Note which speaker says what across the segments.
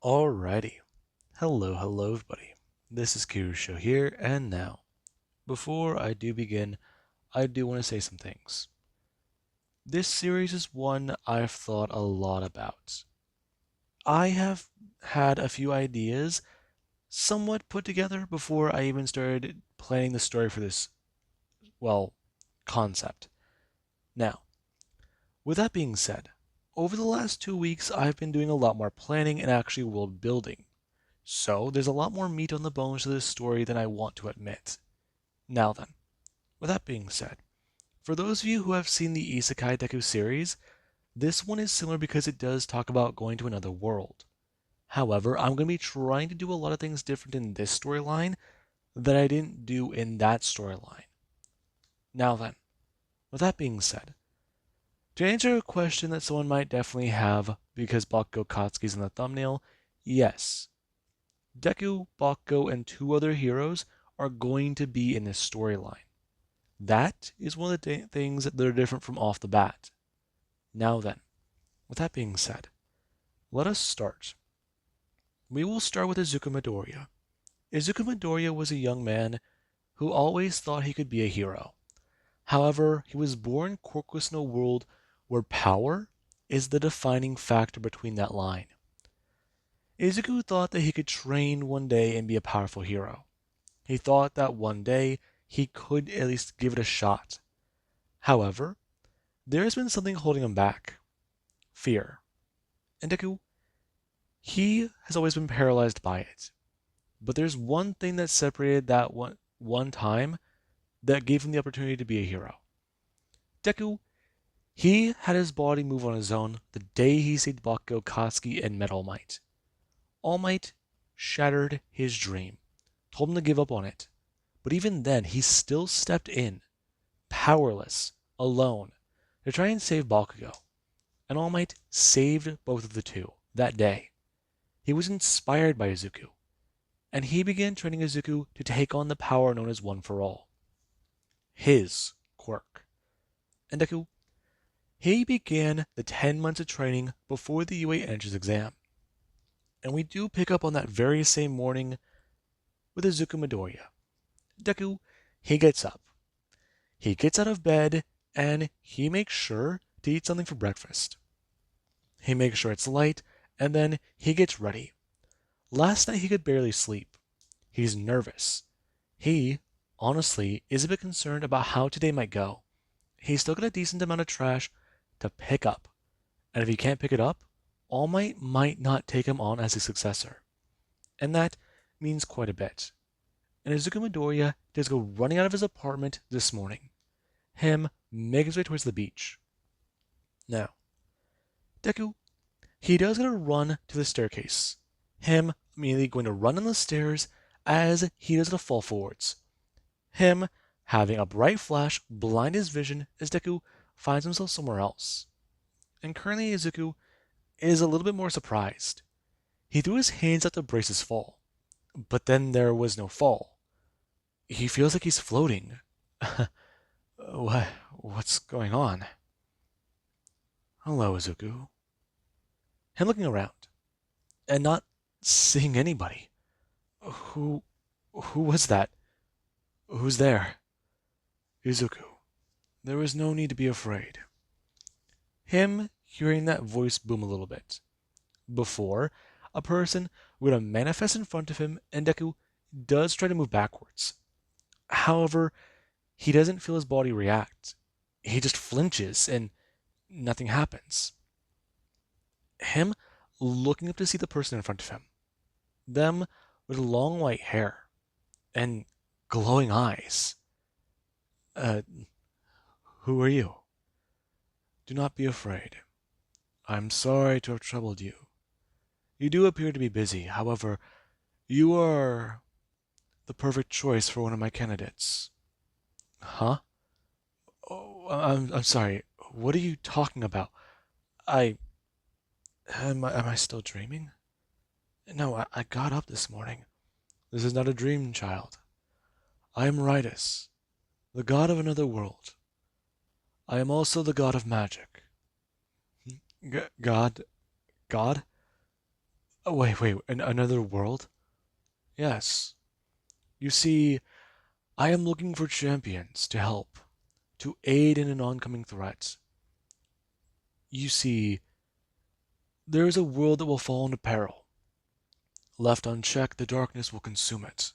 Speaker 1: Alrighty. Hello everybody. This is Kirusho here, and now, before I do begin, I do want to say some things. This series is one I've thought a lot about. I have had a few ideas somewhat put together before I even started planning the story for this, well, concept. Now, with that being said, over the last 2 weeks I've been doing a lot more planning and actually world building. So there's a lot more meat on the bones to this story than I want to admit. Now then, with that being said, for those of you who have seen the Isekai Deku series, this one is similar because it does talk about going to another world. However, I'm going to be trying to do a lot of things different in this storyline that I didn't do in that storyline. Now then, with that being said, to answer a question that someone might definitely have because Bakugo Katsuki's in the thumbnail, yes, Deku, Bakugo, and two other heroes are going to be in this storyline. That is one of the things that are different from off the bat. Now then, with that being said, let us start. We will start with Izuku Midoriya. Izuku Midoriya was a young man who always thought he could be a hero. However, he was born quirkless in a world where power is the defining factor between that line. Izuku thought that he could train one day and be a powerful hero. He thought that one day he could at least give it a shot. However, there has been something holding him back: fear. And Deku, he has always been paralyzed by it. But there's one thing that separated that one time that gave him the opportunity to be a hero. Deku, he had his body move on his own the day he saved Bakugo, Katsuki, and met All Might. All Might shattered his dream, told him to give up on it. But even then, he still stepped in, powerless, alone, to try and save Bakugo. And All Might saved both of the two that day. He was inspired by Izuku, and he began training Izuku to take on the power known as One for All. His quirk. And Deku, he began the 10 months of training before the UA entrance exam. And we do pick up on that very same morning with Izuku Midoriya. Deku, he gets up. He gets out of bed and he makes sure to eat something for breakfast. He makes sure it's light and then he gets ready. Last night he could barely sleep. He's nervous. He, honestly, is a bit concerned about how today might go. He's still got a decent amount of trash to pick up. And if he can't pick it up, All might not take him on as his successor. And that means quite a bit. And Izuku Midoriya does go running out of his apartment this morning. Him making his way towards the beach. Now, Deku, he does get to run to the staircase. Him immediately going to run on the stairs as he does to fall forwards. Him having a bright flash blind his vision as Deku finds himself somewhere else. And currently Izuku is a little bit more surprised. He threw his hands out to brace his fall, but then there was no fall. He feels like he's floating. What's going on? Hello, Izuku. Him looking around and not seeing anybody. Who was that? Who's there? Izuku, there is no need to be afraid. Him hearing that voice boom a little bit. Before, a person would manifest in front of him and Deku does try to move backwards. However, he doesn't feel his body react. He just flinches and nothing happens. Him looking up to see the person in front of him. Them with long white hair and glowing eyes. Uh, who are you? Do not be afraid. I'm sorry to have troubled you. You do appear to be busy. However, you are the perfect choice for one of my candidates. Huh? Oh, I'm sorry. What are you talking about? I am I still dreaming? No, I got up this morning. This is not a dream, child. I am Ritus, the god of another world. I am also the god of magic. God? God? Wait, another world? Yes. You see, I am looking for champions to help, to aid in an oncoming threat. You see, there is a world that will fall into peril. Left unchecked, the darkness will consume it.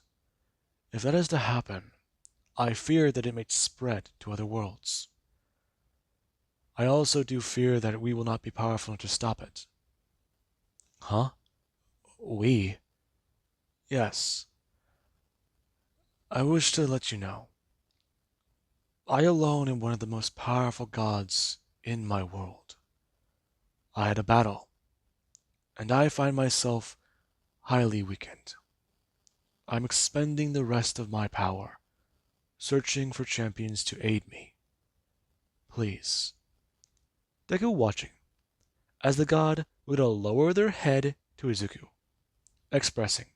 Speaker 1: If that is to happen, I fear that it may spread to other worlds. I also do fear that we will not be powerful enough to stop it. Huh? We? Yes. I wish to let you know. I alone am one of the most powerful gods in my world. I had a battle, and I find myself highly weakened. I'm expending the rest of my power, searching for champions to aid me. Please. Deku watching, as the god would lower their head to Izuku, expressing,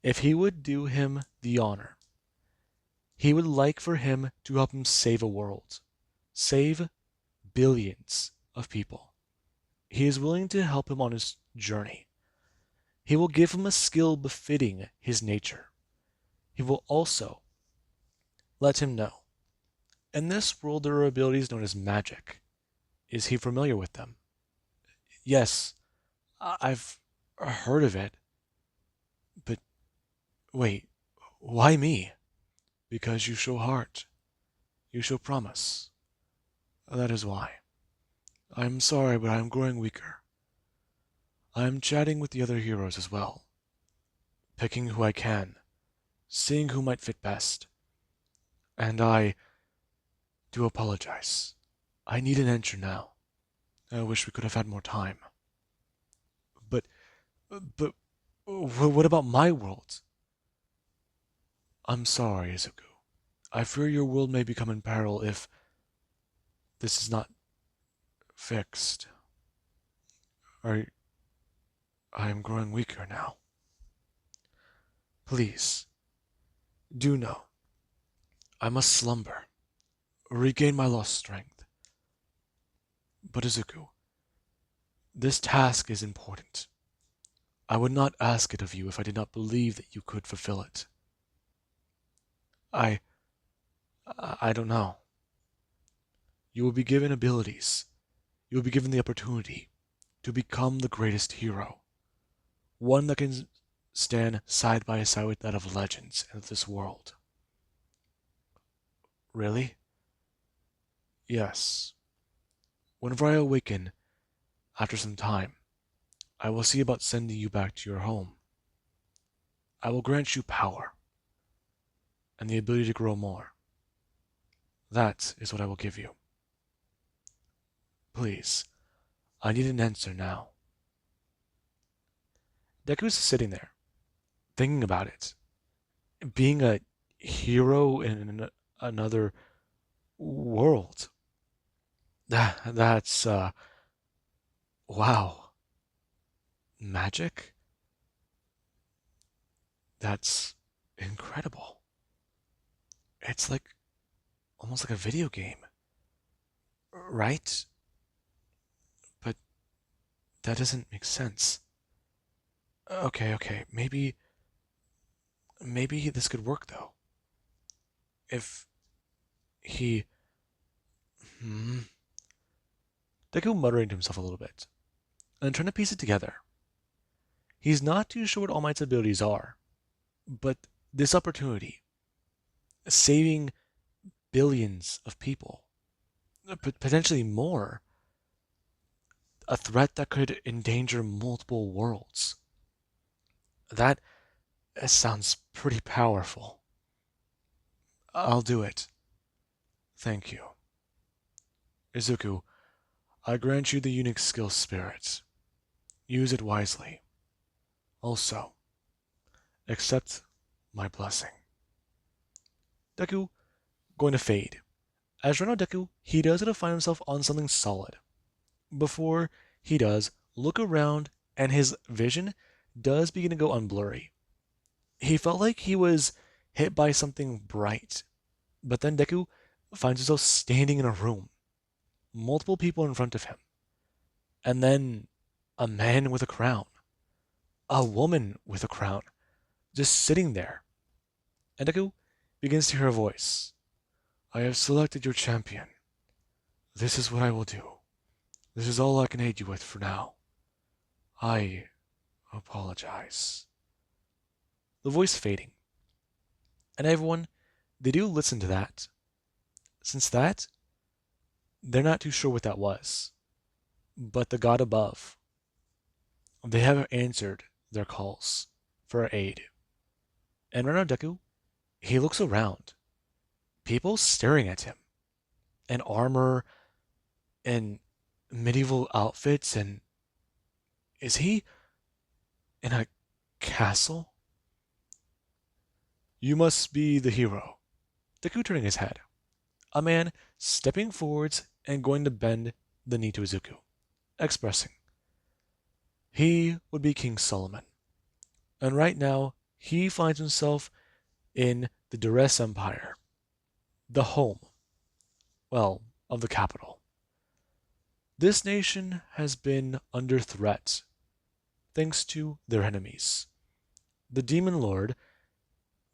Speaker 1: if he would do him the honor, he would like for him to help him save a world, save billions of people. He is willing to help him on his journey. He will give him a skill befitting his nature. He will also let him know. In this world, there are abilities known as magic. Is he familiar with them? Yes, I've heard of it. But wait, why me? Because you show heart. You show promise. That is why. I'm sorry, but I'm growing weaker. I'm chatting with the other heroes as well, picking who I can, seeing who might fit best. And I do apologize. I need an answer now. I wish we could have had more time. But, but, what about my world? I'm sorry, Izuku. I fear your world may become in peril if this is not fixed. I am growing weaker now. Please, do know, I must slumber, regain my lost strength. But Izuku, this task is important. I would not ask it of you if I did not believe that you could fulfill it. I don't know. You will be given abilities. You will be given the opportunity to become the greatest hero. One that can stand side by side with that of legends in this world. Really? Yes. Whenever I awaken, after some time, I will see about sending you back to your home. I will grant you power and the ability to grow more. That is what I will give you. Please, I need an answer now. Deku's sitting there, thinking about it. Being a hero in another world. That's, wow. Magic? That's incredible. It's like, almost like a video game. Right? But that doesn't make sense. Okay, maybe this could work though. If he... Hmm... Deku muttering to himself a little bit, and trying to piece it together. He's not too sure what All Might's abilities are, but this opportunity, saving billions of people, potentially more, a threat that could endanger multiple worlds. That sounds pretty powerful. I'll do it. Thank you. Izuku, I grant you the unique skill spirit. Use it wisely. Also, accept my blessing. Deku going to fade. As right now Deku, he does going to find himself on something solid. Before he does, look around and his vision does begin to go unblurry. He felt like he was hit by something bright. But then Deku finds himself standing in a room. Multiple people in front of him. And then a man with a crown. a woman with a crown, just sitting there. And Deku begins to hear a voice. I have selected your champion. This is what I will do. This is all I can aid you with for now. I apologize. The voice fading. And everyone, they do listen to that. Since that, they're not too sure what that was. But the God above, they have answered their calls for aid. And right now, Deku, he looks around. People staring at him in armor and medieval outfits, and is he in a castle? You must be the hero. Deku turning his head. A man stepping forwards and going to bend the knee to Izuku, expressing he would be King Solomon. And right now, he finds himself in the Duress Empire, the home, well, of the capital. This nation has been under threat thanks to their enemies. The Demon Lord,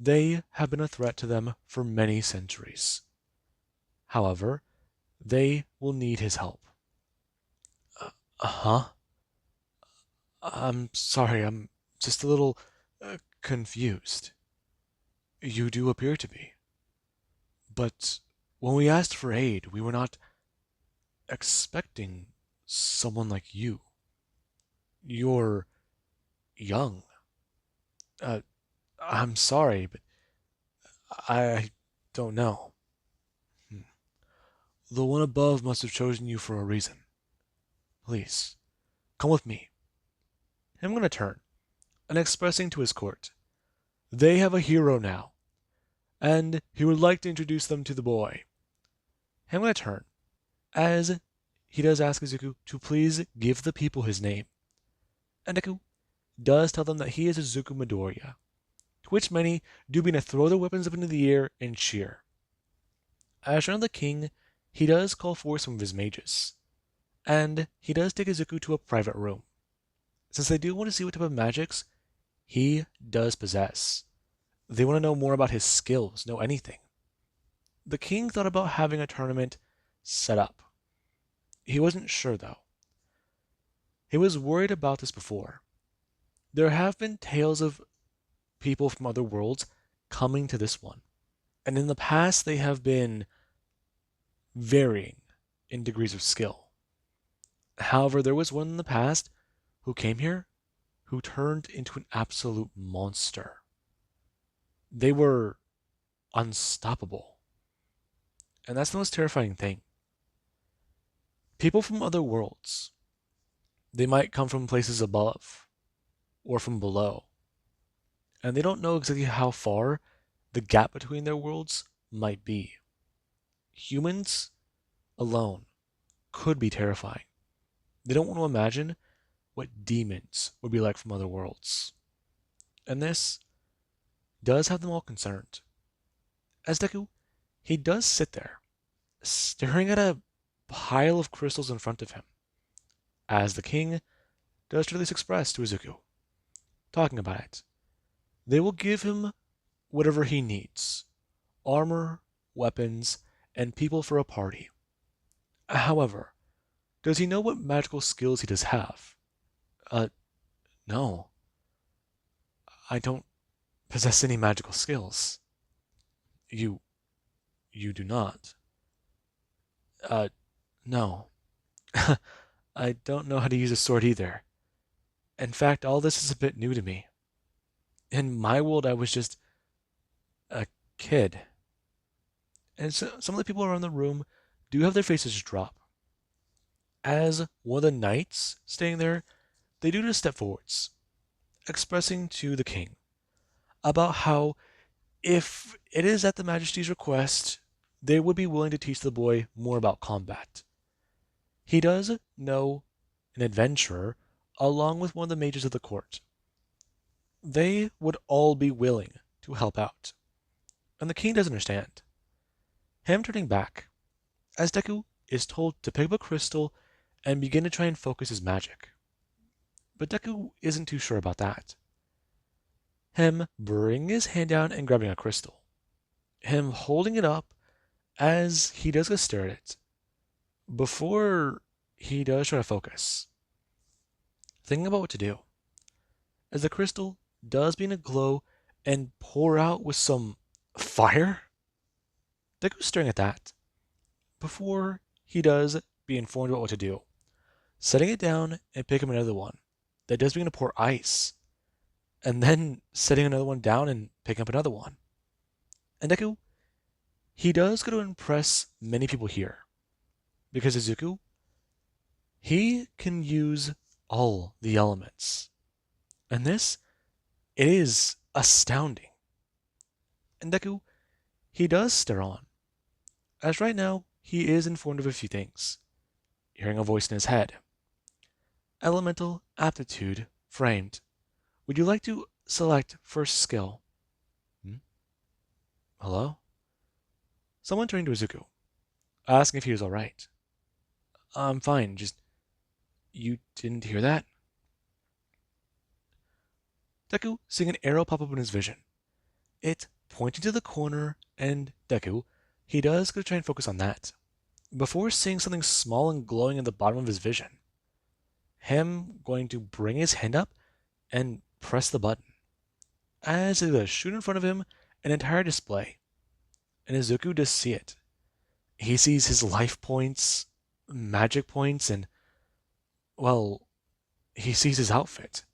Speaker 1: they have been a threat to them for many centuries. However, they will need his help. Uh-huh. I'm sorry, I'm just a little confused. You do appear to be. But when we asked for aid, we were not expecting someone like you. You're young. Uh, I'm sorry, but I don't know. Hmm. The one above must have chosen you for a reason. Please, come with me. I'm going to turn and expressing to his court. They have a hero now, and he would like to introduce them to the boy. I'm going to turn, as he does ask Izuku to please give the people his name. And Deku does tell them that he is Izuku Midoriya, to which many do begin to throw their weapons up into the air and cheer. As shown the king, he does call for some of his mages, and he does take Izuku to a private room, since they do want to see what type of magics he does possess. They want to know more about his skills, know anything. The king thought about having a tournament set up. He wasn't sure though. He was worried about this before. There have been tales of people from other worlds coming to this one, and in the past they have been varying in degrees of skill. However, there was one in the past who came here who turned into an absolute monster. They were unstoppable. And that's the most terrifying thing. People from other worlds, they might come from places above or from below, and they don't know exactly how far the gap between their worlds might be. Humans alone could be terrifying. They don't want to imagine what demons would be like from other worlds. And this does have them all concerned. As Deku, he does sit there, staring at a pile of crystals in front of him, as the king does to this express to Izuku, talking about it. They will give him whatever he needs: armor, weapons, and people for a party. However, does he know what magical skills he does have? No. I don't possess any magical skills. You do not. No. I don't know how to use a sword either. In fact, all this is a bit new to me. In my world, I was just a kid. And so, some of the people around the room do have their faces drop. As one of the knights staying there, they do just step forwards, expressing to the king about how, if it is at the Majesty's request, they would be willing to teach the boy more about combat. He does know an adventurer along with one of the mages of the court. They would all be willing to help out. And the king does understand. Him turning back, as Deku is told to pick up a crystal and begin to try and focus his magic. but Deku isn't too sure about that. Him bringing his hand down and grabbing a crystal. Him holding it up as he does go stare at it. Before he does try to focus, thinking about what to do. As the crystal does begin to glow and pour out with some fire, Deku's staring at that. Before he does be informed about what to do, setting it down and picking another one that does begin to pour ice, and then setting another one down and picking up another one. And Deku, he does go to impress many people here, because Izuku, he can use all the elements. And this, it is astounding. And Deku, he does stare on, as right now he is informed of a few things, hearing a voice in his head. Elemental aptitude framed. Would you like to select first skill? Hello? Someone turned to Izuku, asking if he was alright. I'm fine, just... You didn't hear that? Deku seeing an arrow pop up in his vision. It pointing to the corner, and Deku, he does go try and focus on that, before seeing something small and glowing at the bottom of his vision. Him going to bring his hand up and press the button, as it does shoot in front of him an entire display, and Izuku does see it. He sees his life points, magic points, and, well, he sees his outfit.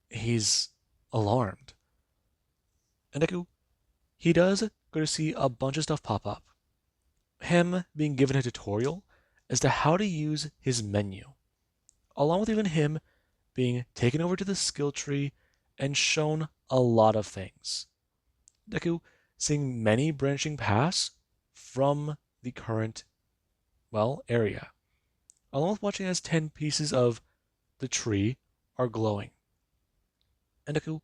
Speaker 1: He's alarmed. And Deku, he does go to see a bunch of stuff pop up. Him being given a tutorial as to how to use his menu, along with even him being taken over to the skill tree and shown a lot of things. Deku seeing many branching paths from the current, area, along with watching as 10 pieces of the tree are glowing. And Deku,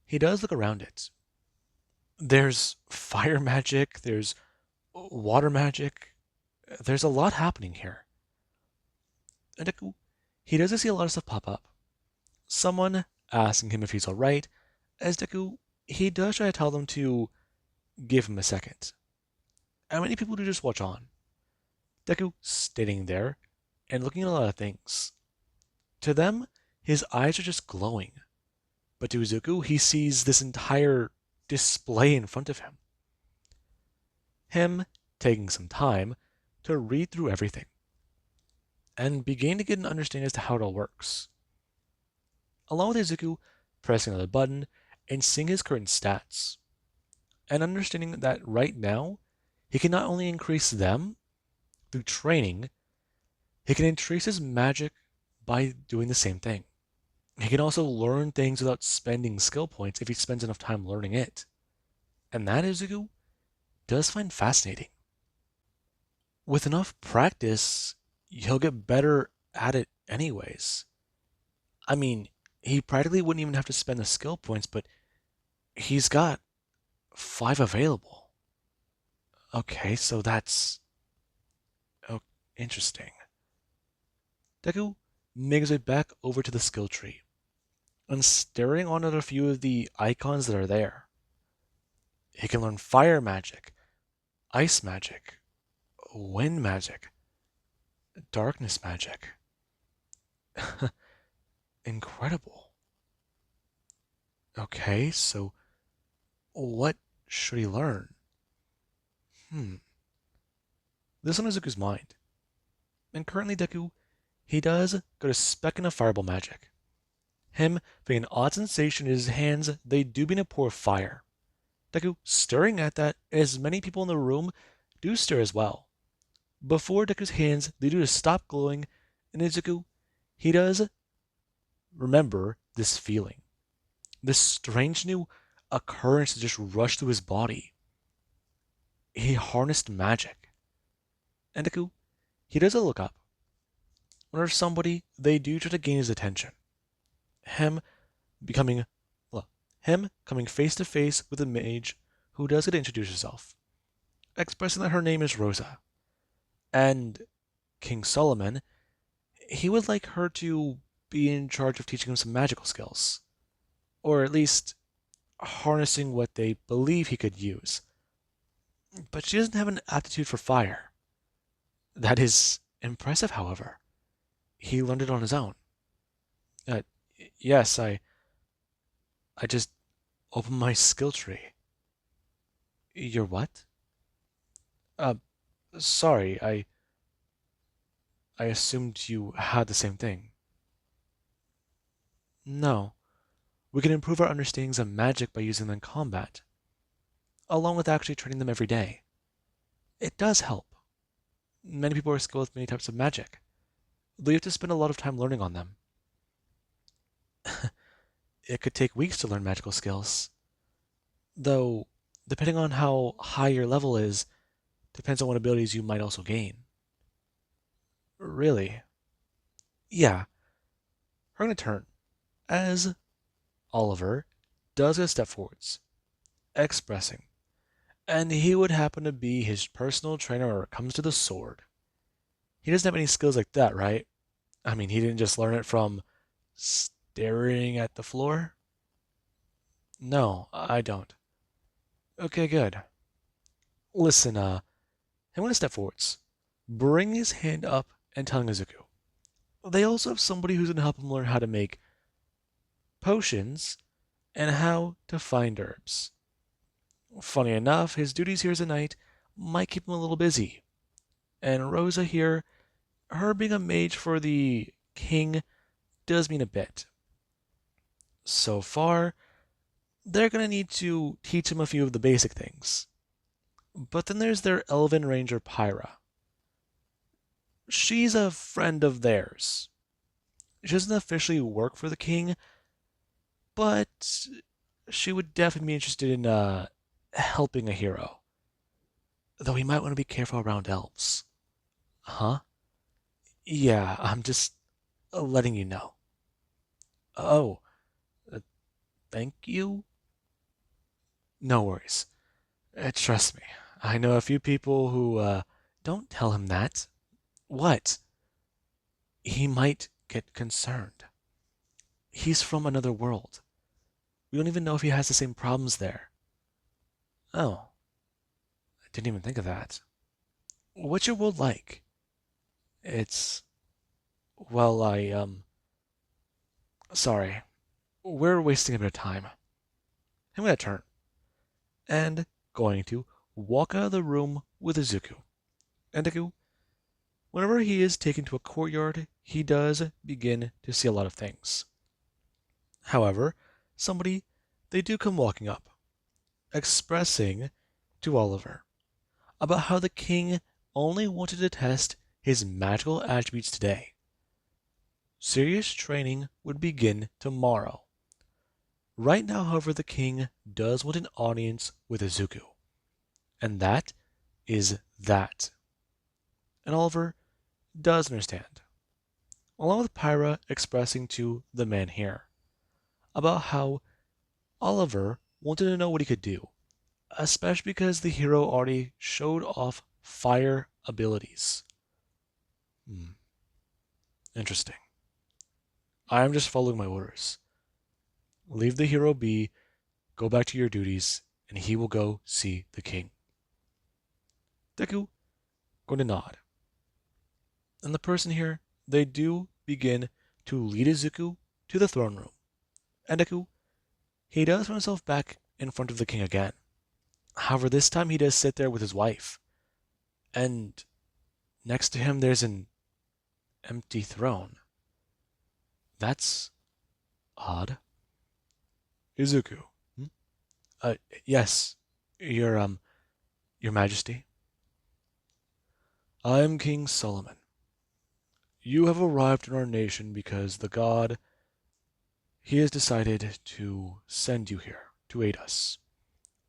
Speaker 1: he does look around it. There's fire magic, there's water magic, there's a lot happening here. And Deku, he does see a lot of stuff pop up. Someone asking him if he's alright, as Deku, he does try to tell them to give him a second. And many people do just watch on. Deku standing there and looking at a lot of things. To them, his eyes are just glowing. But to Izuku, he sees this entire display in front of him. Him taking some time to read through everything and begin to get an understanding as to how it all works. Along with Izuku pressing on the button and seeing his current stats, and understanding that right now, he can not only increase them through training, he can increase his magic by doing the same thing. He can also learn things without spending skill points if he spends enough time learning it. And that Izuku does find fascinating. With enough practice, he'll get better at it anyways. I mean, he practically wouldn't even have to spend the skill points, but he's got 5 available. Okay, so that's... Oh, interesting. Deku makes it back over to the skill tree and staring on at a few of the icons that are there. He can learn fire magic, ice magic, wind magic, darkness magic. Incredible. Okay, so what should he learn? This one is Izuku's mind. And currently Deku, he does go to specking of fireball magic. Him feeling an odd sensation in his hands, they do begin to pour fire. Deku staring at that, as many people in the room do stare as well. Before Deku's hands, they do just stop glowing, and Izuku, he does remember this feeling. This strange new occurrence that just rushed through his body. He harnessed magic. And Deku, he does look up. Whenever somebody, they do try to gain his attention. Him coming face to face with a mage who does get to introduce herself, expressing that her name is Rosa. And King Solomon, he would like her to be in charge of teaching him some magical skills. Or at least harnessing what they believe he could use. But she doesn't have an aptitude for fire. That is impressive, however. He learned it on his own. Uh, yes, I just opened my skill tree. Your what? Uh, sorry, I assumed you had the same thing. No. We can improve our understandings of magic by using them in combat, along with actually training them every day. It does help. Many people are skilled with many types of magic, though you have to spend a lot of time learning on them. It could take weeks to learn magical skills, though, depending on how high your level is, depends on what abilities you might also gain. Really? Yeah, we're going to turn as Oliver does a step forwards, expressing, and he would happen to be his personal trainer when it comes to the sword. He doesn't have any skills like that, right? I mean, he didn't just learn it from staring at the floor? No, I don't. Okay, good. Listen, I'm gonna step forwards, bring his hand up, and telling Izuku. They also have somebody who's gonna help him learn how to make potions and how to find herbs. Funny enough, his duties here as a knight might keep him a little busy. And Rosa here, her being a mage for the king does mean a bit. So far, they're going to need to teach him a few of the basic things. But then there's their elven ranger Pyra. She's a friend of theirs. She doesn't officially work for the king, but she would definitely be interested in helping a hero. Though he might want to be careful around elves. Huh? Yeah, I'm just letting you know. Oh, uh, thank you? No worries. Trust me, I know a few people who, don't tell him that. What? He might get concerned. He's from another world. We don't even know if he has the same problems there. Oh, I didn't even think of that. What's your world like? It's, well, sorry. We're wasting a bit of time. I'm gonna turn and going to walk out of the room with Izuku. And Deku, whenever he is taken to a courtyard, he does begin to see a lot of things. However, somebody, they do come walking up, expressing to Oliver about how the king only wanted to test his magical attributes today. Serious training would begin tomorrow. Right now, however, the king does want an audience with Izuku. And that is that. And Oliver does understand, along with Pyra expressing to the man here about how Oliver wanted to know what he could do, especially because the hero already showed off fire abilities. Interesting. I am just following my orders. Leave the hero be, go back to your duties, and he will go see the king. Deku going to nod. And the person here, they do begin to lead Izuku to the throne room. And Deku, he does put himself back in front of the king again. However, this time he does sit there with his wife. And next to him there's an empty throne. That's odd. Izuku. Hmm? Yes, your majesty. I am King Solomon. You have arrived in our nation because the god, he has decided to send you here to aid us.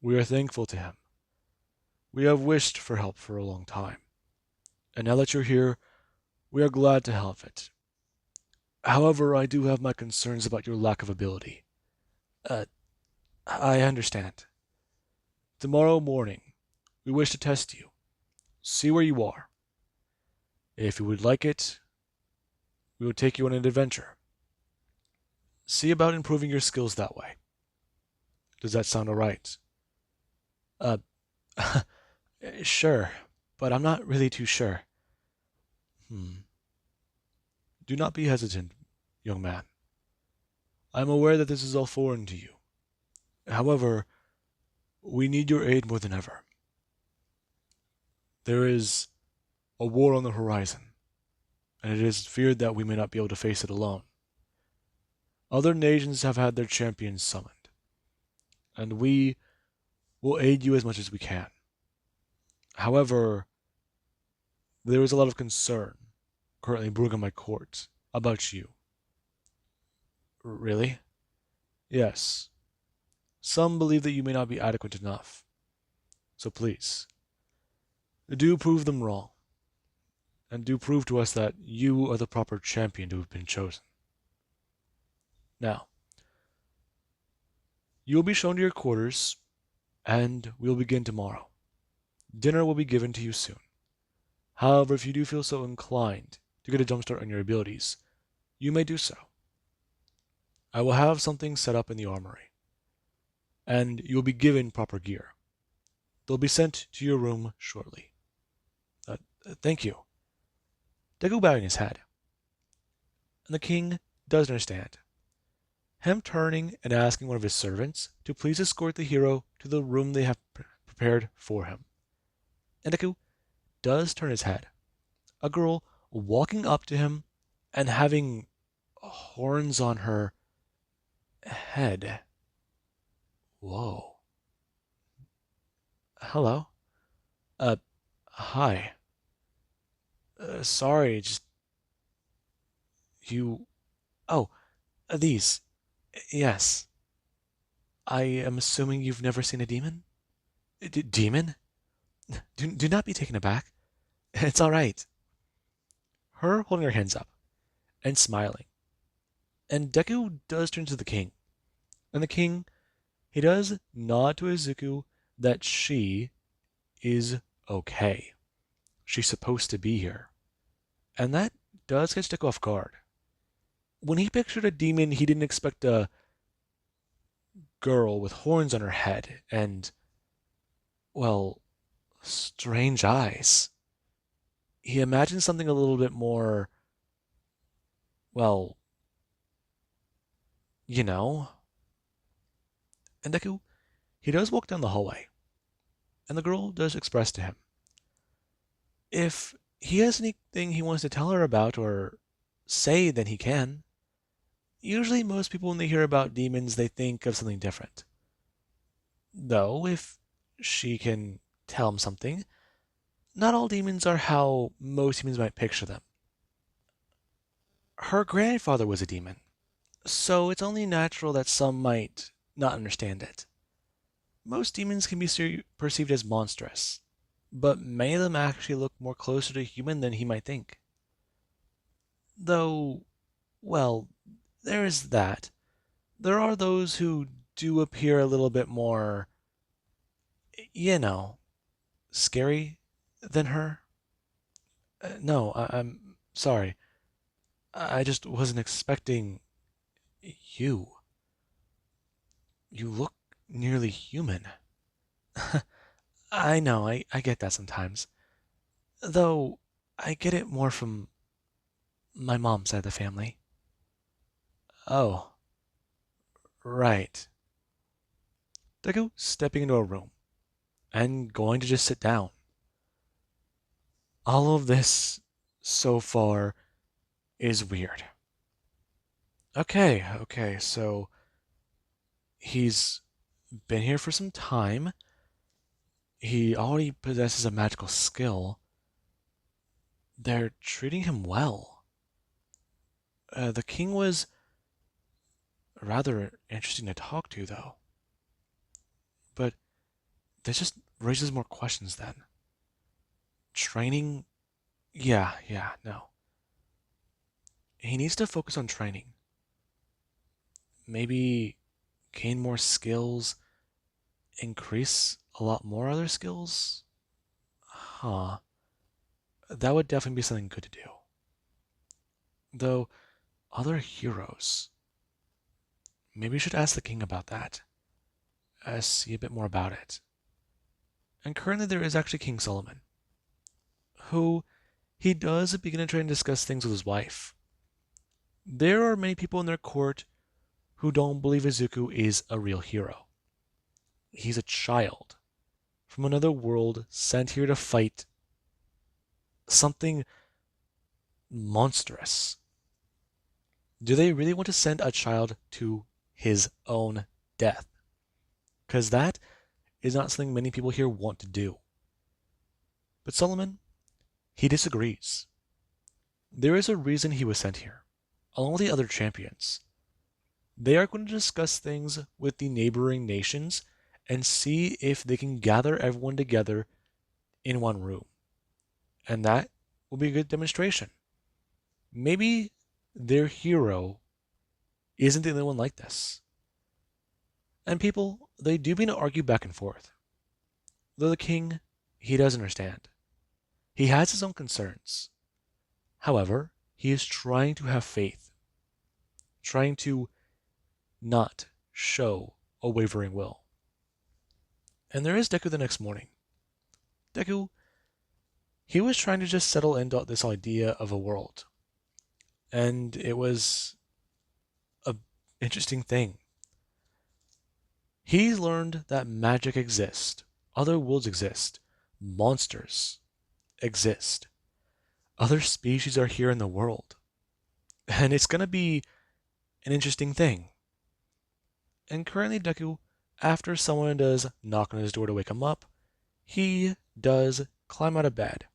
Speaker 1: We are thankful to him. We have wished for help for a long time. And now that you're here, we are glad to help it. However, I do have my concerns about your lack of ability. Uh, I understand. Tomorrow morning, we wish to test you, see where you are. If you would like it, we will take you on an adventure. see about improving your skills that way. Does that sound alright? Uh, sure, but I'm not really too sure. Hmm. Do not be hesitant, young man. I am aware that this is all foreign to you. However, we need your aid more than ever. There is a war on the horizon, and it is feared that we may not be able to face it alone. Other nations have had their champions summoned, and we will aid you as much as we can. However, there is a lot of concern currently brewing in my court about you. Really? Yes. Some believe that you may not be adequate enough. So please, do prove them wrong, and do prove to us that you are the proper champion to have been chosen. Now, you will be shown to your quarters, and we will begin tomorrow. Dinner will be given to you soon. However, if you do feel so inclined to get a jumpstart on your abilities, you may do so. I will have something set up in the armory, and you will be given proper gear. They'll be sent to your room shortly. Thank you. Deku bowing his head, and the king does understand. Him turning and asking one of his servants to please escort the hero to the room they have prepared for him. And Deku does turn his head. A girl walking up to him and having horns on her head. Whoa. Hello? Uh, Hi. Sorry, just you. Oh, these. Yes. I am assuming you've never seen a demon? Demon? Do not be taken aback. It's all right. Her holding her hands up and smiling. And Deku does turn to the king. And the king, he does nod to Izuku that she is okay. She's supposed to be here. And that does catch Deku off guard. When he pictured a demon, he didn't expect a girl with horns on her head and, well, strange eyes. He imagined something a little bit more, well, you know. And Deku, he does walk down the hallway, and the girl does express to him if he has anything he wants to tell her about or say, then he can. Usually, most people, when they hear about demons, they think of something different. Though, if she can tell him something, not all demons are how most humans might picture them. Her grandfather was a demon, so it's only natural that some might not understand it. Most demons can be perceived as monstrous, but many of them actually look more closer to human than he might think. Though, well, there is that. There are those who do appear a little bit more, you know, scary than her. No, I'm sorry. I just wasn't expecting you. You look nearly human. I know, I get that sometimes. Though, I get it more from my mom's side of the family. Oh, right. Deku stepping into a room and going to just sit down. All of this so far is weird. Okay, so he's been here for some time. He already possesses a magical skill. They're treating him well. The king was rather interesting to talk to, though. But this just raises more questions then. Training? Yeah, no. He needs to focus on training. Maybe gain more skills, increase a lot more other skills? Huh. That would definitely be something good to do. Though, other heroes. Maybe you should ask the king about that. See a bit more about it. And currently there is actually King Solomon, who he does begin to try and discuss things with his wife. There are many people in their court who don't believe Izuku is a real hero. He's a child from another world sent here to fight something monstrous. Do they really want to send a child to his own death? Because that is not something many people here want to do. But Solomon, he disagrees. There is a reason he was sent here, along with the other champions. They are going to discuss things with the neighboring nations and see if they can gather everyone together in one room. And that will be a good demonstration. Maybe their hero isn't the only one like this. And people, they do begin to argue back and forth. Though the king, he does understand. He has his own concerns. However, he is trying to have faith, trying to not show a wavering will. And there is Deku the next morning. Deku, he was trying to just settle into this idea of a world. And it was an interesting thing. He's learned that magic exists, other worlds exist, monsters exist, other species are here in the world. And it's going to be an interesting thing. And currently Deku, after someone does knock on his door to wake him up, he does climb out of bed.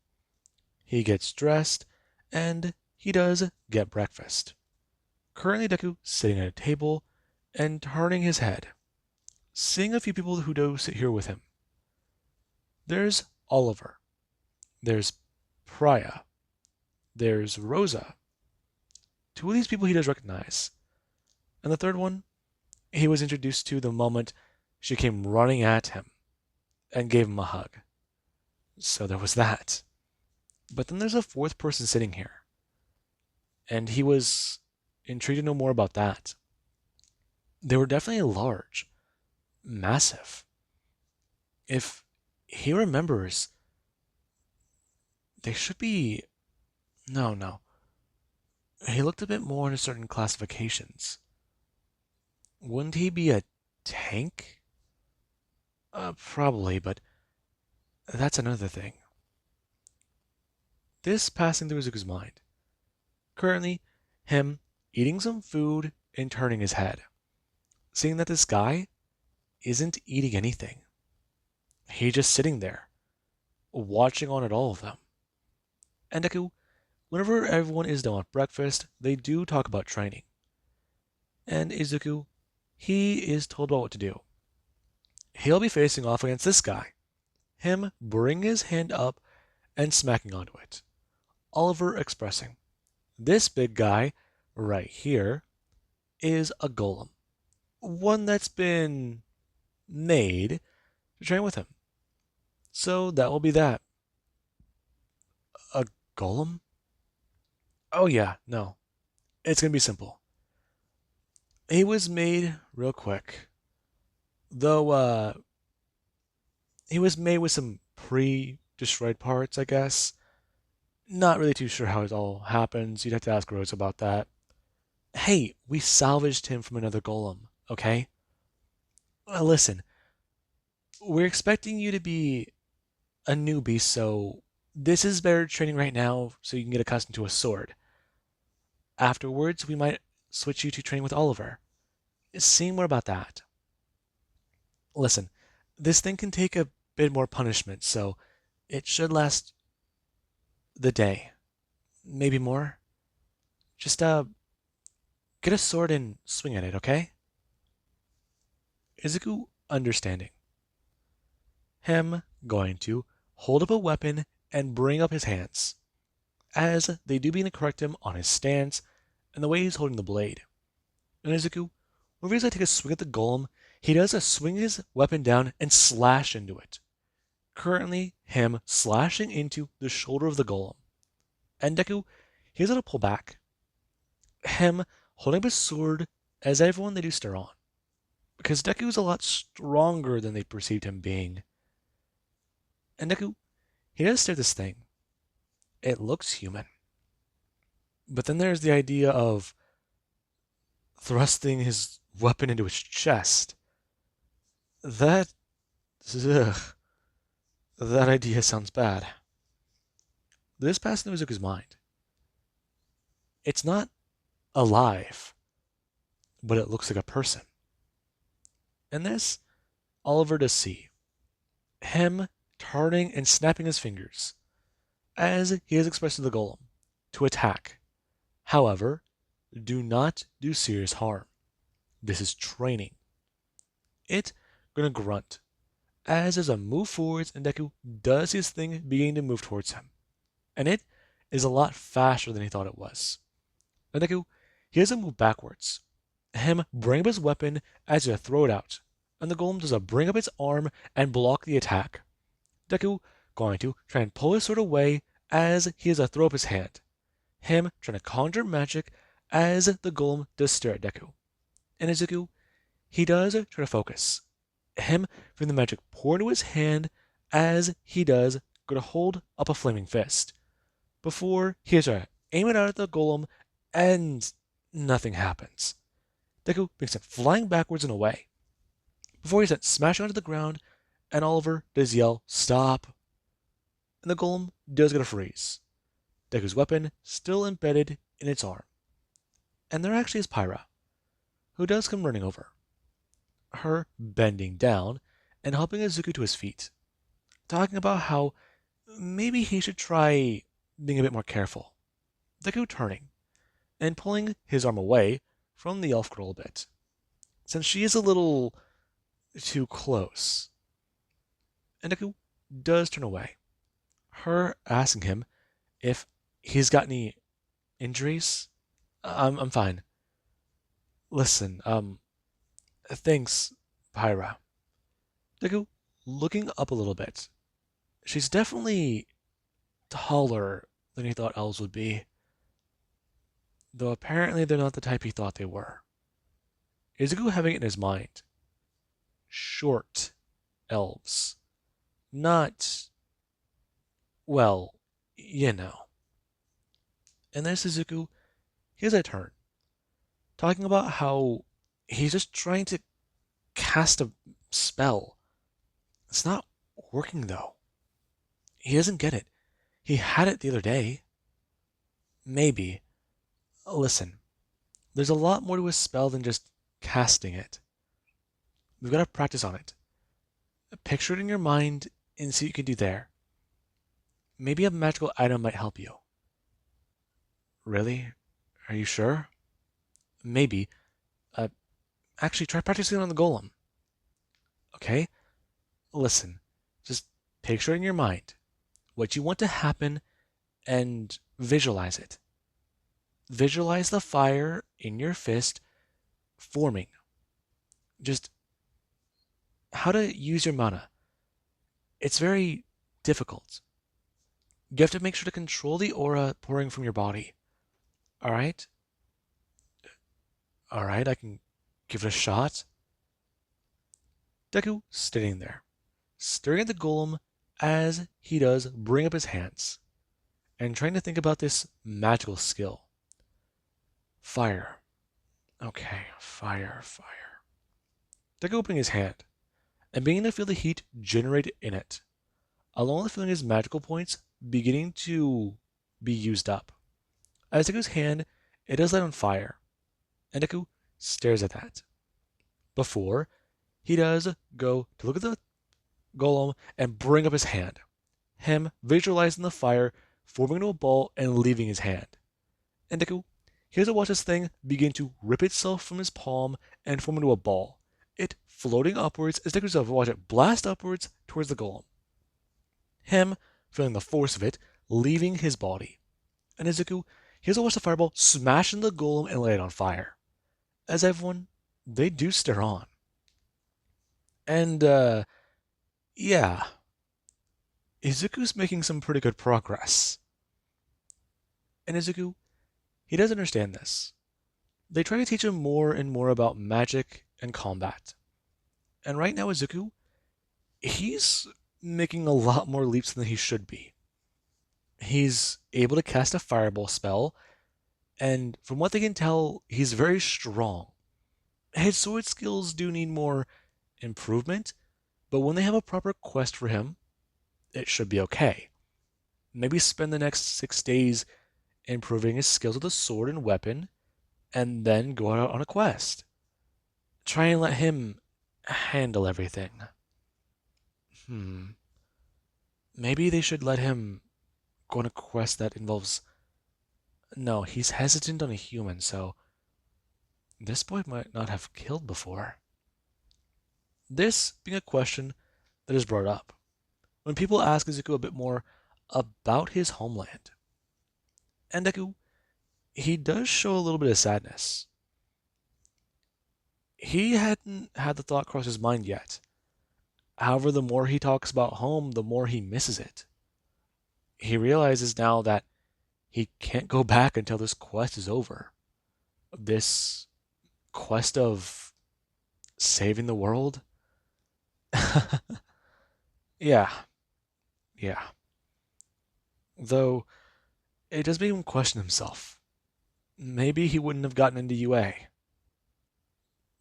Speaker 1: He gets dressed, and he does get breakfast. Currently Deku sitting at a table and turning his head, seeing a few people who do sit here with him. There's Oliver. There's Priya. There's Rosa. Two of these people he does recognize. And the third one, he was introduced to the moment she came running at him and gave him a hug. So there was that. But then there's a fourth person sitting here. And he was intrigued to know more about that. They were definitely large, massive. If he remembers, they should be... No. He looked a bit more into certain classifications. Wouldn't he be a tank? Probably, but that's another thing. This passing through Izuku's mind. Currently, him eating some food and turning his head, seeing that this guy isn't eating anything. He's just sitting there, watching on at all of them. And Deku, whenever everyone is done with breakfast, they do talk about training. And Izuku, he is told about what to do. He'll be facing off against this guy. Him bringing his hand up and smacking onto it. Oliver expressing, this big guy right here is a golem. One that's been made to train with him. So that will be that. A golem? Oh yeah, no. It's going to be simple. He was made real quick. Though, he was made with some pre-destroyed parts, I guess. Not really too sure how it all happens. You'd have to ask Rose about that. Hey, we salvaged him from another golem, okay? Listen, we're expecting you to be a newbie, so this is better training right now so you can get accustomed to a sword. Afterwards, we might switch you to training with Oliver. See more about that. Listen, this thing can take a bit more punishment, so it should last the day. Maybe more. Just, get a sword and swing at it, okay? Izuku understanding. Him going to hold up a weapon and bring up his hands, as they do begin to correct him on his stance and the way he's holding the blade. And Izuku, whenever he's going to take a swing at the golem, he does swing his weapon down and slash into it. Currently, him slashing into the shoulder of the golem. And Deku, he's going to pull back. Him holding up his sword As everyone, they do stare on, because Deku is a lot stronger than they perceived him being. And Deku, he does stare at this thing. It looks human. But then there's the idea of thrusting his weapon into his chest. That, ugh, that idea sounds bad. This passed into Izuku's mind. It's not alive, but it looks like a person. And this, Oliver does see. Him turning and snapping his fingers, as he has expressed to the golem, to attack. However, do not do serious harm. This is training. It gonna grunt, as there's a move forwards and Deku does his thing beginning to move towards him. And it is a lot faster than he thought it was. And Deku, he doesn't move backwards. Him bring up his weapon as to throw it out, and the golem does a bring up its arm and block the attack. Deku going to try and pull his sword away as he has to throw up his hand. Him trying to conjure magic as the golem does stare at Deku. And Izuku, he does try to focus. Him feeling the magic pour into his hand as he does go to hold up a flaming fist. Before he has to aim it out at the golem and nothing happens. Deku being sent flying backwards and away. Before he's sent smashing onto the ground, and Oliver does yell, "Stop!" And the golem does get a freeze. Deku's weapon still embedded in its arm. And there actually is Pyra, who does come running over. Her bending down and helping Izuku to his feet, talking about how maybe he should try being a bit more careful. Deku turning and pulling his arm away from the elf girl a bit, since she is a little too close. And Deku does turn away, her asking him if he's got any injuries. I'm fine. Listen, thanks, Pyra. Deku looking up a little bit. She's definitely taller than he thought elves would be, though apparently they're not the type he thought they were. Izuku having it in his mind. Short elves. Not, well, you know. And then Izuku, he has a turn, talking about how he's just trying to cast a spell. It's not working though. He doesn't get it. He had it the other day. Maybe. Listen, there's a lot more to a spell than just casting it. We've got to practice on it. Picture it in your mind and see what you can do there. Maybe a magical item might help you. Really? Are you sure? Maybe. Actually, try practicing on the golem. Okay? Listen, just picture it in your mind what you want to happen and visualize it. Visualize the fire in your fist forming. Just how to use your mana. It's very difficult. You have to make sure to control the aura pouring from your body. Alright? Alright, I can give it a shot. Deku sitting there, staring at the golem as he does bring up his hands, and trying to think about this magical skill. Fire. Okay, fire. Deku opening his hand, and beginning to feel the heat generate in it, along with feeling his magical points beginning to be used up. As Deku's hand, it does light on fire, and Deku stares at that. Before, he does go to look at the golem and bring up his hand, him visualizing the fire forming into a ball and leaving his hand. And Deku, he has to watch this thing begin to rip itself from his palm and form into a ball, it floating upwards as Deku does watch it blast upwards towards the golem. Him feeling the force of it leaving his body. And Izuku, he has to watch the fireball smash into the golem and light it on fire. As everyone, they do stare on. And, yeah. Izuku's making some pretty good progress. And Izuku, he does understand this. They try to teach him more and more about magic and combat. And right now, Izuku, he's making a lot more leaps than he should be. He's able to cast a fireball spell, and from what they can tell, he's very strong. His sword skills do need more improvement, but when they have a proper quest for him, it should be okay. Maybe spend the next 6 days improving his skills with a sword and weapon, and then go out on a quest. Try and let him handle everything. Hmm. Maybe they should let him go on a quest that involves. No, he's hesitant on a human, so this boy might not have killed before. This being a question that is brought up when people ask Izuku a bit more about his homeland. And Deku, he does show a little bit of sadness. He hadn't had the thought cross his mind yet. However, the more he talks about home, the more he misses it. He realizes now that he can't go back until this quest is over. This quest of saving the world? Yeah, yeah. Though, it does make him question himself. Maybe he wouldn't have gotten into UA.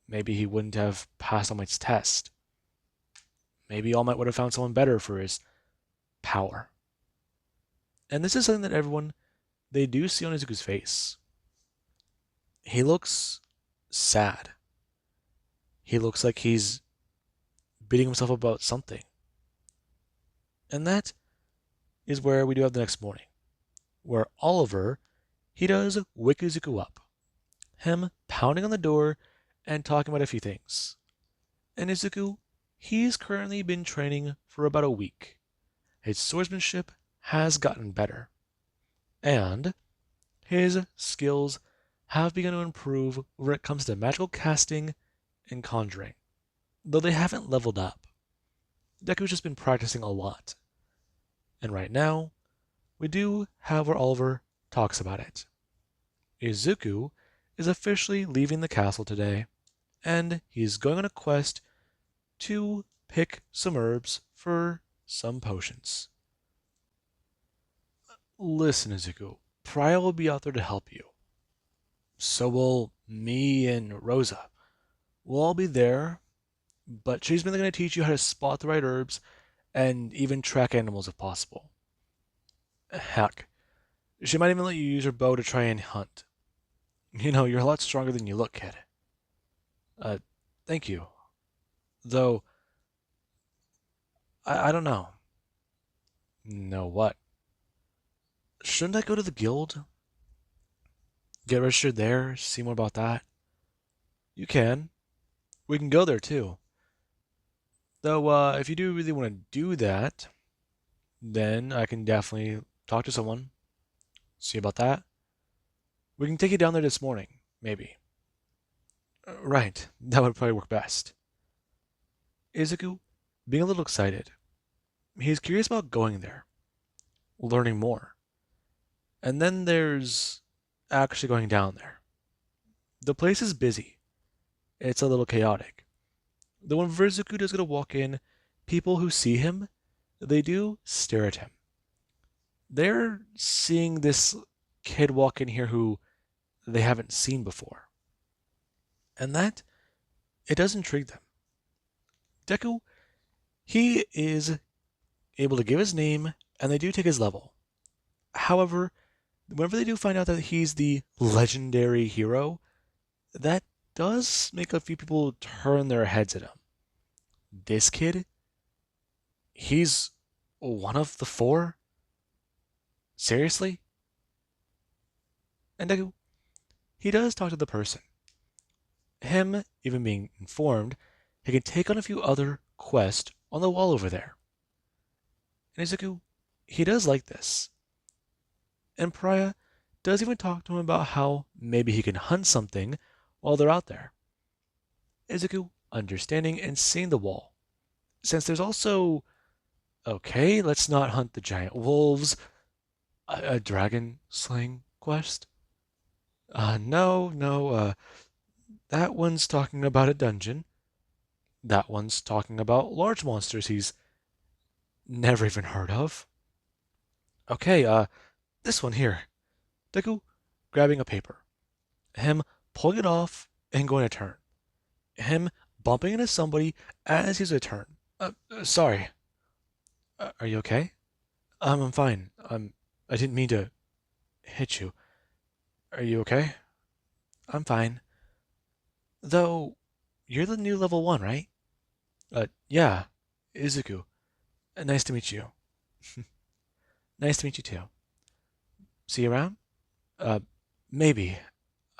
Speaker 1: Maybe he wouldn't have passed All Might's test. Maybe All Might would have found someone better for his power. And this is something that everyone, they do see on Izuku's face. He looks sad. He looks like he's beating himself up about something. And that is where we do have the next morning, where Oliver, he does wake Izuku up. Him pounding on the door and talking about a few things. And Izuku, he's currently been training for about a week. His swordsmanship has gotten better. And his skills have begun to improve when it comes to magical casting and conjuring, though they haven't leveled up. Deku's just been practicing a lot. And right now, we do have where Oliver talks about it. Izuku is officially leaving the castle today, and he's going on a quest to pick some herbs for some potions. Listen, Izuku, Pria will be out there to help you. So will me and Rosa. We'll all be there, but she's mainly going to teach you how to spot the right herbs and even track animals if possible. Heck, she might even let you use her bow to try and hunt. You know, you're a lot stronger than you look, kid. Uh, Thank you. Though, I don't know. No, what? Shouldn't I go to the guild? Get registered there, see more about that? You can. We can go there too. Though, if you do really want to do that, then I can definitely talk to someone, see about that. We can take you down there this morning, maybe. Right, that would probably work best. Izuku, being a little excited, he's curious about going there, learning more. And then there's actually going down there. The place is busy. It's a little chaotic. Though when Izuku does get to walk in, people who see him, they do stare at him. They're seeing this kid walk in here who they haven't seen before. And that, it does intrigue them. Deku, he is able to give his name, and they do take his level. However, whenever they do find out that he's the legendary hero, that does make a few people turn their heads at him. This kid, he's one of the four? Seriously? And Deku, he does talk to the person. Him even being informed he can take on a few other quests on the wall over there. And Izuku, he does like this. And Pria does even talk to him about how maybe he can hunt something while they're out there. Izuku understanding and seeing the wall. Since there's also, okay, let's not hunt the giant wolves, a dragon slaying quest. No, that one's talking about a dungeon. That one's talking about large monsters he's never even heard of. Okay, this one here. Deku grabbing a paper. Him pulling it off and going to turn. Him bumping into somebody as he's a turn. Sorry. Are you okay? I'm fine. I didn't mean to hit you. Are you okay? I'm fine. Though, you're the new level 1, right? Yeah. Izuku. Nice to meet you. Nice to meet you too. See you around? Uh, maybe.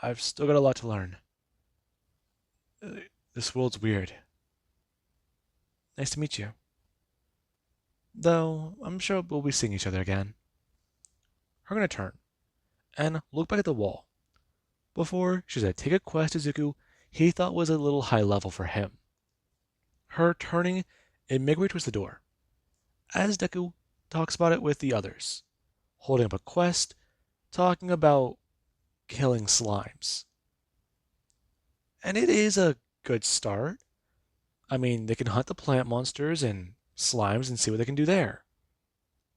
Speaker 1: I've still got a lot to learn. Uh, this world's weird. Nice to meet you. Though, I'm sure we'll be seeing each other again. Her gonna turn and look back at the wall. Before she said take a quest Izuku he thought was a little high level for him. Her turning and midway towards the door. As Deku talks about it with the others. Holding up a quest, talking about killing slimes. And it is a good start. I mean, they can hunt the plant monsters and slimes and see what they can do there.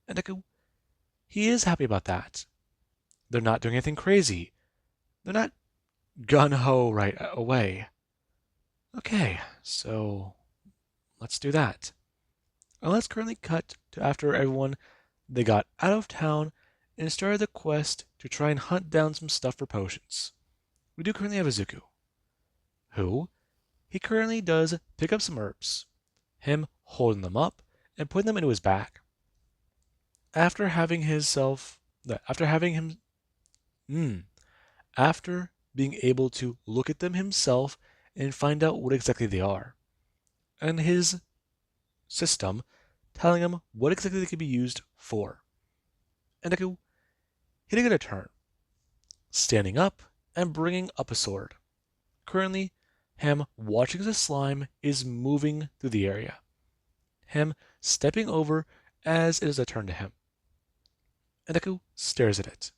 Speaker 1: And Deku, he is happy about that. They're not doing anything crazy. They're not gun-ho right away. Okay, so let's do that. And let's currently cut to after everyone they got out of town and started the quest to try and hunt down some stuff for potions. We do currently have Izuku, who he currently does pick up some herbs, him holding them up and putting them into his bag. After having himself, after having him, after being able to look at them himself and find out what exactly they are, and his system telling him what exactly they could be used for. And Deku hitting it a turn, standing up and bringing up a sword. Currently, him watching as the slime is moving through the area. Him stepping over as it is a turn to him. And Deku stares at it,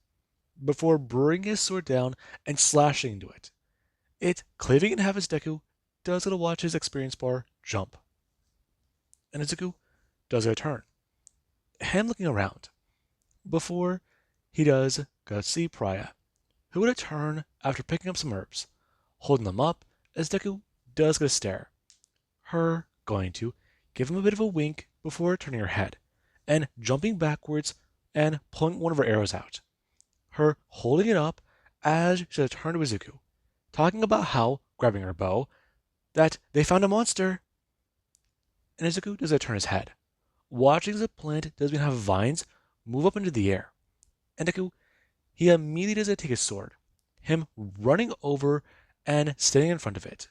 Speaker 1: before bringing his sword down and slashing into it. It cleaving in half as Deku does get to watch his experience bar jump. And Izuku does get a turn. Him looking around, before he does go to see Priya, who would turn after picking up some herbs, holding them up as Deku does get a stare. Her going to give him a bit of a wink before turning her head, and jumping backwards and pulling one of her arrows out. Her holding it up as she turned to Izuku, talking about how, grabbing her bow, that they found a monster. And Izuku does turn his head, watching as the plant does have vines move up into the air. And Deku, he immediately does take his sword, him running over and standing in front of it.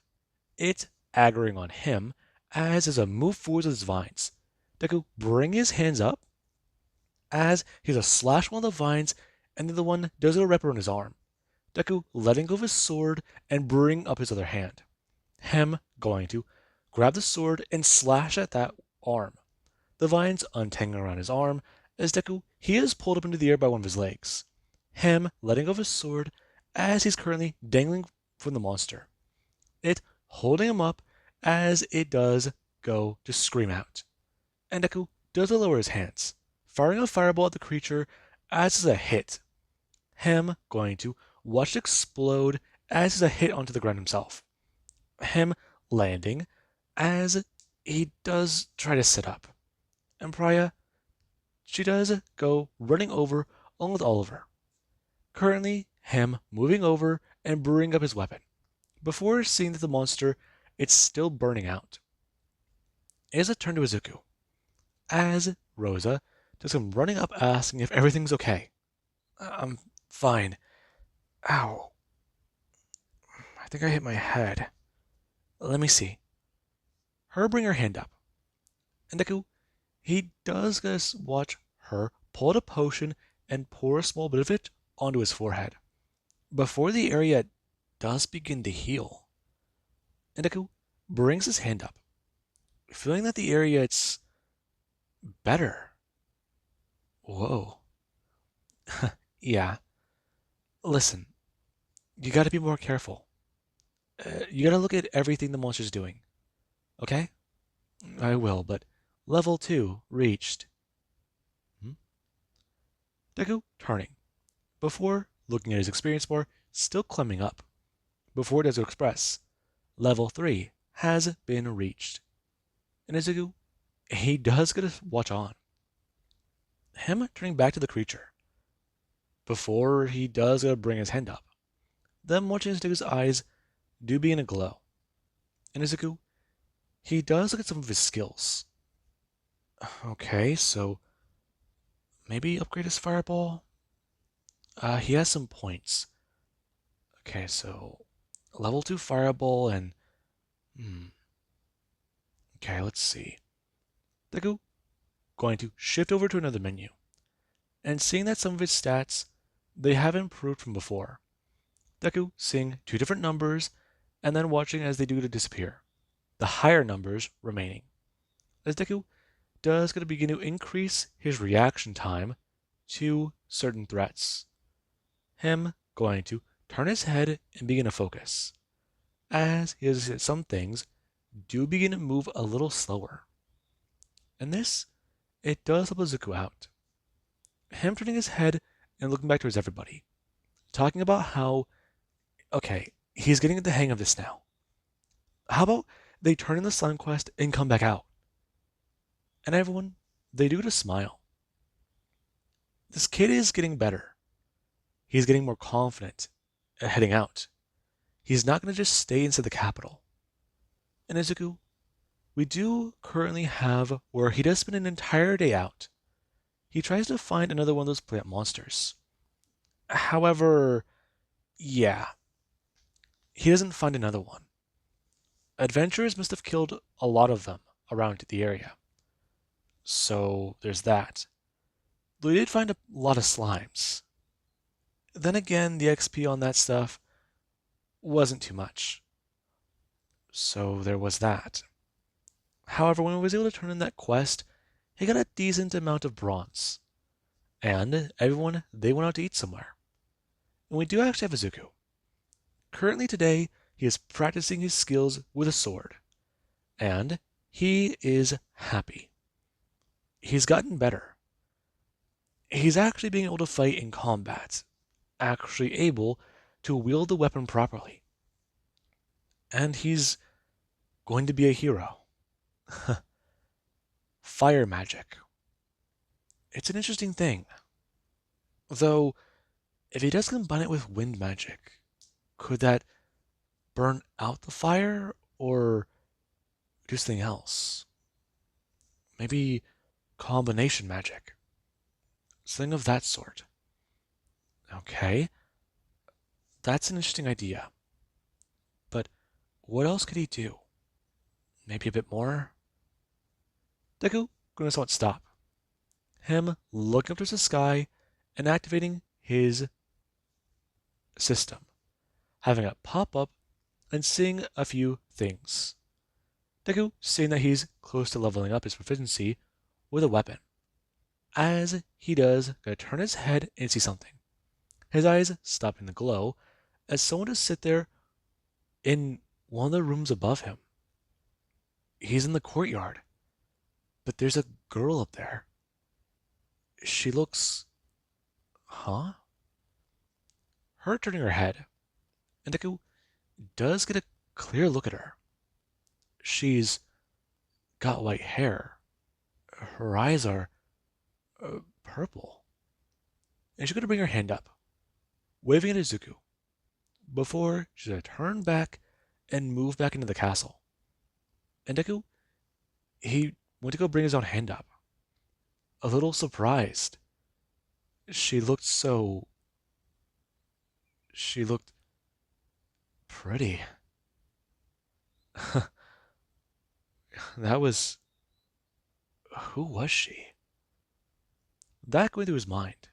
Speaker 1: It aggroing on him as a move forwards with his vines. Deku bring his hands up as he's a slash one of the vines and the other one does a rep on his arm. Deku letting go of his sword and bring up his other hand. Him going to grab the sword and slash at that arm. The vines untangling around his arm as Deku he is pulled up into the air by one of his legs. Him letting go of his sword as he's currently dangling from the monster. It holding him up as it does go to scream out. And Deku does lower his hands, firing a fireball at the creature as is a hit. Him going to watch it explode as is a hit onto the ground himself. Him landing as he does try to sit up. And Priya, she does go running over along with Oliver. Currently, him moving over and bringing up his weapon, before seeing that the monster it's still burning out. It is a turn to Izuku, as Rosa does come running up asking if everything's okay. I'm fine. Ow. I think I hit my head. Let me see. Her bring her hand up. And Deku, he does just watch her pull out a potion and pour a small bit of it onto his forehead, before the area does begin to heal. And Deku brings his hand up, feeling that the area it's better. Whoa. Yeah. Listen, you gotta be more careful. You gotta look at everything the monster's doing, okay? I will, but level 2 reached. Hmm? Deku turning. Before looking at his experience bar, still climbing up. Before Deku Express, level 3 has been reached. And Izuku, he does get to watch on. Him turning back to the creature. Before he does get to bring his hand up. Then watching Izuku's eyes do begin to glow. And Izuku, he does look at some of his skills. Okay, so maybe upgrade his fireball? He has some points. Okay, so level 2 fireball and okay, let's see. Deku going to shift over to another menu. And seeing that some of his stats they have improved from before. Deku seeing 2 different numbers and then watching as they do to disappear. The higher numbers remaining. As Deku does going to begin to increase his reaction time to certain threats. Him going to turn his head and begin to focus. As some things do begin to move a little slower. And this, it does help Izuku out. Him turning his head and looking back towards everybody. Talking about how, okay, he's getting the hang of this now. How about they turn in the Sun Quest and come back out? And everyone, they do to smile. This kid is getting better. He's getting more confident at heading out. He's not going to just stay inside the capital. And Izuku, we do currently have where he does spend an entire day out. He tries to find another one of those plant monsters. However, yeah, he doesn't find another one. Adventurers must have killed a lot of them around the area. So there's that. Though he did find a lot of slimes. Then again, the XP on that stuff wasn't too much. So there was that. However, when he was able to turn in that quest, he got a decent amount of bronze. And everyone, they went out to eat somewhere. And we do actually have Izuku. Currently today, he is practicing his skills with a sword. And he is happy. He's gotten better. He's actually being able to fight in combat. Actually able to wield the weapon properly. And he's going to be a hero. Fire magic. It's an interesting thing. Though, if he does combine it with wind magic, could that burn out the fire or do something else? Maybe combination magic. Something of that sort. Okay, that's an interesting idea. But what else could he do? Maybe a bit more? Deku gonna somewhat stop. Him looking up towards the sky and activating his system. Having it pop up and seeing a few things. Deku seeing that he's close to leveling up his proficiency with a weapon. As he does, gonna turn his head and see something. His eyes stopping to glow as someone just sit there in one of the rooms above him. He's in the courtyard, but there's a girl up there. She looks, huh? Her turning her head, and Deku does get a clear look at her. She's got white hair. Her eyes are purple. And she's going to bring her hand up, waving at Izuku, before she's going to turn back and move back into the castle. And Deku, he went to go bring his own hand up. A little surprised. She looked pretty. That was, who was she? That going through his mind.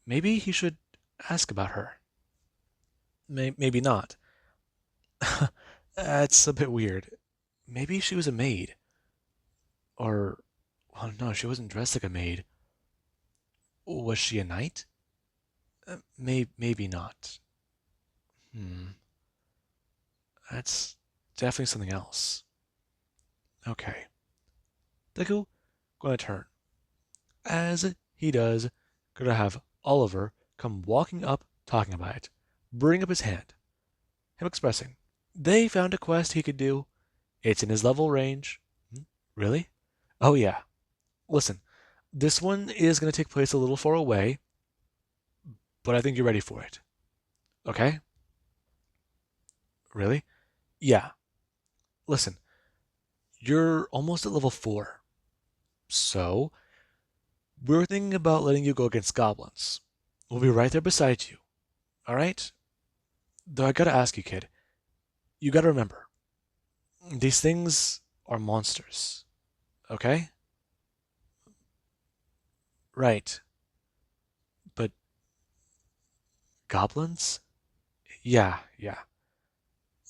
Speaker 1: Maybe he should ask about her. Maybe not. That's a bit weird. Maybe she was a maid. Or, well, no, she wasn't dressed like a maid. Was she a knight? Maybe not. Hmm, that's definitely something else. Okay. Deku, gonna turn. As he does, gonna have Oliver come walking up, talking about it, bring up his hand, him expressing, they found a quest he could do. It's in his level range. Hmm? Really? Oh yeah. Listen, this one is gonna take place a little far away, but I think you're ready for it. Okay? Really? Yeah. Listen, you're almost at level 4. So, we're thinking about letting you go against goblins. We'll be right there beside you. Alright? Though I gotta ask you, kid, you gotta remember, these things are monsters. Okay? Right. But goblins? Yeah.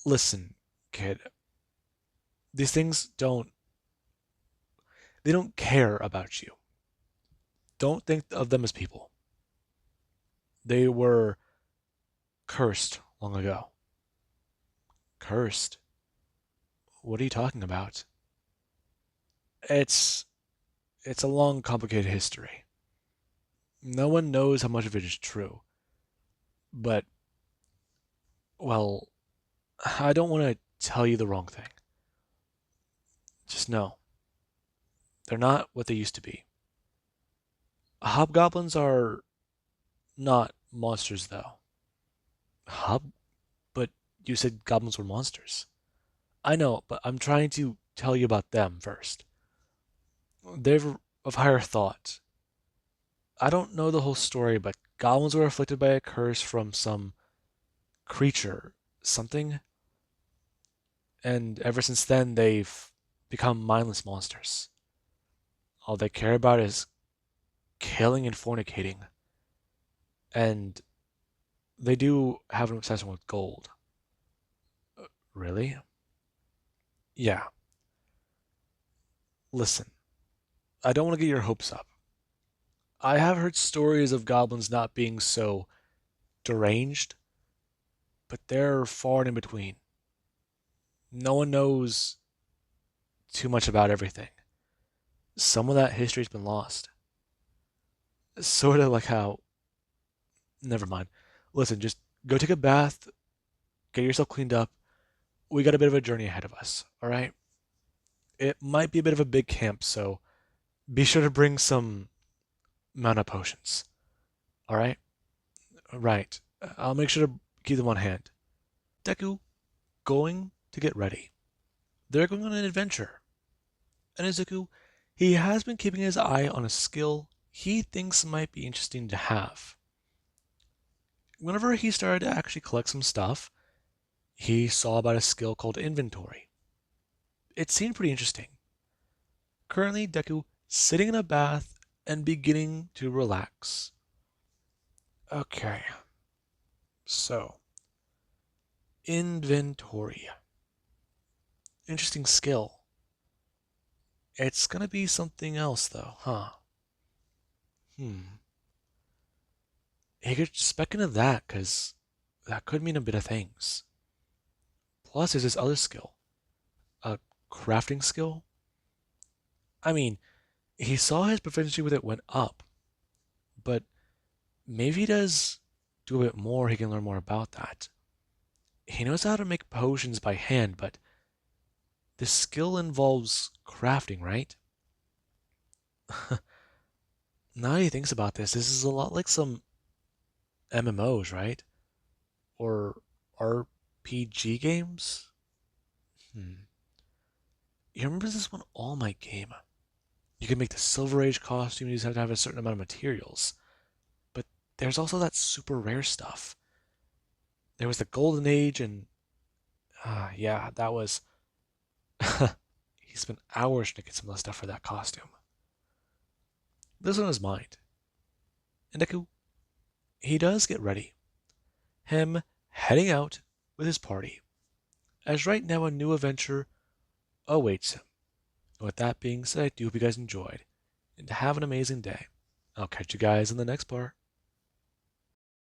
Speaker 1: Listen, kid, these things they don't care about you. Don't think of them as people. They were cursed long ago. Cursed? What are you talking about? It's it's a long, complicated history. No one knows how much of it is true. But, well, I don't want to tell you the wrong thing. Just know, they're not what they used to be. Hobgoblins are not monsters, though. Hob? But you said goblins were monsters. I know, but I'm trying to tell you about them first. They're of higher thought. I don't know the whole story, but goblins were afflicted by a curse from some creature, something, and ever since then they've become mindless monsters. All they care about is killing and fornicating, and they do have an obsession with gold. Really? Yeah. Listen, I don't want to get your hopes up. I have heard stories of goblins not being so deranged, but they're far and in between. No one knows too much about everything. Some of that history's been lost. Sort of like how. Never mind. Listen, just go take a bath, get yourself cleaned up. We got a bit of a journey ahead of us, alright? It might be a bit of a big camp, so be sure to bring some mana potions, alright? Right. I'll make sure to keep them on hand. Deku, going to get ready. They're going on an adventure. And Izuku, he has been keeping his eye on a skill he thinks might be interesting to have. Whenever he started to actually collect some stuff, he saw about a skill called inventory. It seemed pretty interesting. Currently, Deku sitting in a bath and beginning to relax. Okay, so inventory. Interesting skill. It's gonna be something else though, huh? Hmm. He could spec into that, cause that could mean a bit of things. Plus, there's this other skill, a crafting skill. I mean, he saw his proficiency with it went up, but maybe he does do a bit more. He can learn more about that. He knows how to make potions by hand, but this skill involves crafting, right? Now that he thinks about this, this is a lot like some MMOs, right? Or RPG games? Hmm. You remember this one All Might game? You can make the Silver Age costume, you just have to have a certain amount of materials. But there's also that super rare stuff. There was the Golden Age, and yeah, that was. He spent hours to get some of the stuff for that costume. This one is mine. And Deku, he does get ready. Him heading out with his party, as right now a new adventure awaits him. And with that being said, I do hope you guys enjoyed, and have an amazing day. I'll catch you guys in the next part.